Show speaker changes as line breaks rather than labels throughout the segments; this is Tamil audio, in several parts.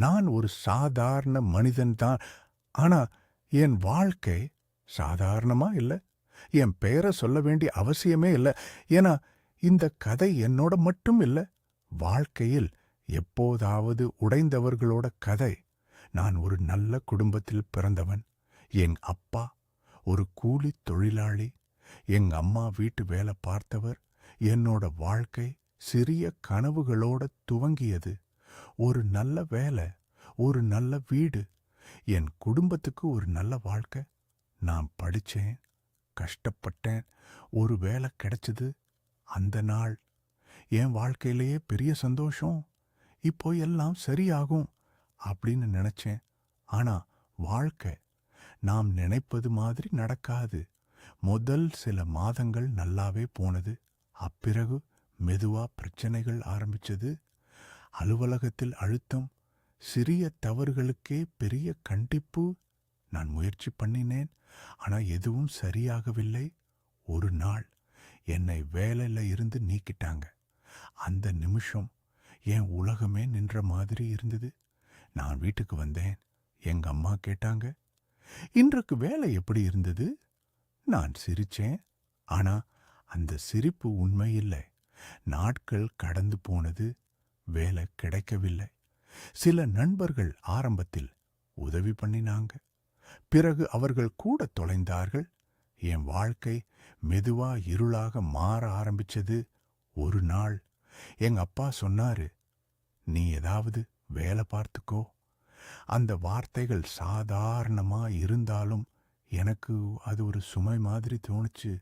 நான் ஒரு சாதாரண மனிதன்தான். ஆனா என் வாழ்க்கை சாதாரணமா இல்ல. என் பெயரை சொல்ல வேண்டிய அவசியமே இல்ல. ஏன்னா இந்த கதை என்னோட மட்டும் இல்ல. வாழ்க்கையில் எப்போதாவது உடைந்தவர்களோட கதை. நான் ஒரு நல்ல குடும்பத்தில் பிறந்தவன். என் அப்பா ஒரு கூலித் தொழிலாளி. எங்க அம்மா வீட்டு வேலை பார்த்தவர். என்னோட வாழ்க்கை சிறிய கனவுகளோட துவங்கியது. ஒரு நல்ல வேலை, ஒரு நல்ல வீடு, என் குடும்பத்துக்கு ஒரு நல்ல வாழ்க்கை. நான் படிச்சேன், கஷ்டப்பட்டேன், ஒரு வேலை கிடைச்சது. அந்த நாள் என் வாழ்க்கையிலேயே பெரிய சந்தோஷம். இப்போ எல்லாம் சரியாகும் அப்படின்னு நினைச்சேன். ஆனா வாழ்க்கை நாம் நினைப்பது மாதிரி நடக்காது. முதல் சில மாதங்கள் நல்லாவே போனது. அப்பிறகு மெதுவா பிரச்சனைகள் ஆரம்பிச்சது. அலுவலகத்தில் அழுத்தம், சிறிய தவறுகளுக்கே பெரிய கண்டிப்பு. நான் முயற்சி பண்ணினேன், ஆனா எதுவும் சரியாகவில்லை. ஒரு நாள் என்னை வேலையில இருந்து நீக்கிட்டாங்க. அந்த நிமிஷம் என் உலகமே நின்ற மாதிரி இருந்தது. நான் வீட்டுக்கு வந்தேன். எங்க அம்மா கேட்டாங்க, இன்றைக்கு வேலை எப்படி இருந்தது? நான் சிரிச்சேன். ஆனா அந்த சிரிப்பு உண்மையில்லை. நாட்கள் கடந்து போனது. வேலை கிடைக்கவில்லை. சில நண்பர்கள் ஆரம்பத்தில் உதவி பண்ணினாங்க. பிறகு அவர்கள் கூட தொலைந்தார்கள். என் வாழ்க்கை மெதுவா இருளாக மாற ஆரம்பிச்சது. ஒரு நாள் எங்க அப்பா சொன்னாரு, நீ ஏதாவது வேலை பார்த்துக்கோ. அந்த வார்த்தைகள் சாதாரணமா இருந்தாலும் எனக்கு அது ஒரு சுமை மாதிரி தோணுச்சு.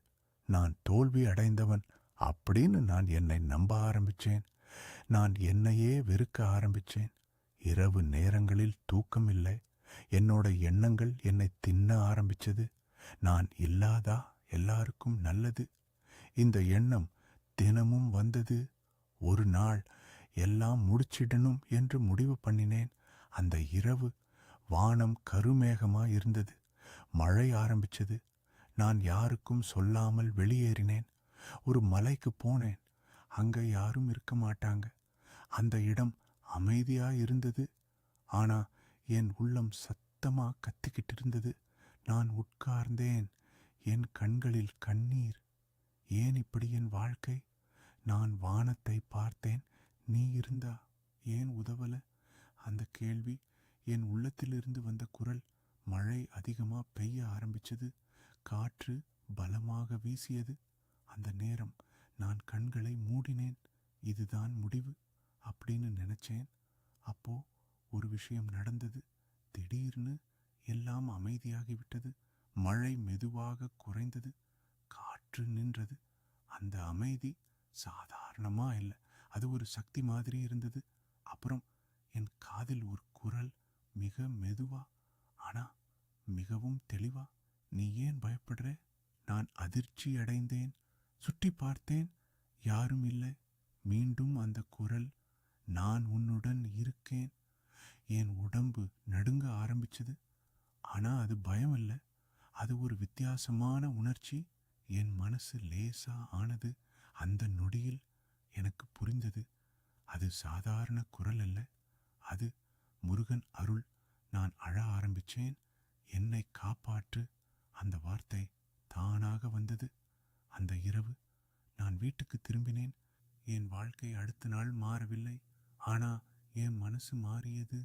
நான் தோல்வி அடைந்தவன் அப்படின்னு நான் என்னை நம்ப ஆரம்பிச்சேன். நான் என்னையே வெறுக்க ஆரம்பிச்சேன். இரவு நேரங்களில் தூக்கம் இல்லை. என்னோட எண்ணங்கள் என்னை தின்ன ஆரம்பிச்சது. நான் இல்லாதா எல்லாருக்கும் நல்லது. இந்த எண்ணம் தினமும் வந்தது. ஒரு நாள் எல்லாம் முடிச்சிடணும் என்று முடிவு பண்ணினேன். அந்த இரவு வானம் கருமேகமா இருந்தது. மழை ஆரம்பிச்சது. நான் யாருக்கும் சொல்லாமல் வெளியேறினேன். ஒரு மலைக்கு போனேன். அங்க யாரும் இருக்க மாட்டாங்க. அந்த இடம் அமைதியா இருந்தது. ஆனா என் உள்ளம் சத்தமா கத்திக்கிட்டு இருந்தது. நான் உட்கார்ந்தேன். என் கண்களில் கண்ணீர். ஏன் இப்படி என் வாழ்க்கை? நான் வானத்தை பார்த்தேன். நீ இருந்தா ஏன் உதவல? அந்த கேள்வி என் உள்ளத்திலிருந்து வந்த குரல். மழை அதிகமா பெய்ய ஆரம்பிச்சது. காற்று பலமாக வீசியது. அந்த நேரம் நான் கண்களை மூடினேன். இதுதான் முடிவு அப்படின்னு நினைச்சேன். அப்போ ஒரு விஷயம் நடந்தது. திடீர்னு எல்லாம் அமைதியாகிவிட்டது. மழை மெதுவாக குறைந்தது. காற்று நின்றது. அந்த அமைதி சாதாரணமா இல்லை, அது ஒரு சக்தி மாதிரி இருந்தது. அப்புறம் என் காதில் ஒரு குரல், மிக மெதுவா ஆனா மிகவும் தெளிவா, நீ ஏன் பயப்படுற? நான் அதிர்ச்சி அடைந்தேன். சுற்றி பார்த்தேன். யாரும் இல்லை. மீண்டும் அந்த குரல், நான் உன்னுடன் இருக்கேன். என் உடம்பு நடுங்க ஆரம்பிச்சது. ஆனா அது பயம் இல்லை, அது ஒரு வித்தியாசமான உணர்ச்சி. என் மனசு லேசா ஆனது. அந்த நொடியில் எனக்கு புரிந்தது, அது சாதாரண குரல் அல்ல, அது முருகன் அருள். நான் அழ ஆரம்பிச்சேன். என்னை காப்பாற்று. அந்த வார்த்தை தானாக வந்தது. அந்த இரவு நான் வீட்டுக்கு திரும்பினேன். என் வாழ்க்கை அடுத்த நாள் மாறவில்லை. ஆனா என் மனசு மாறியது.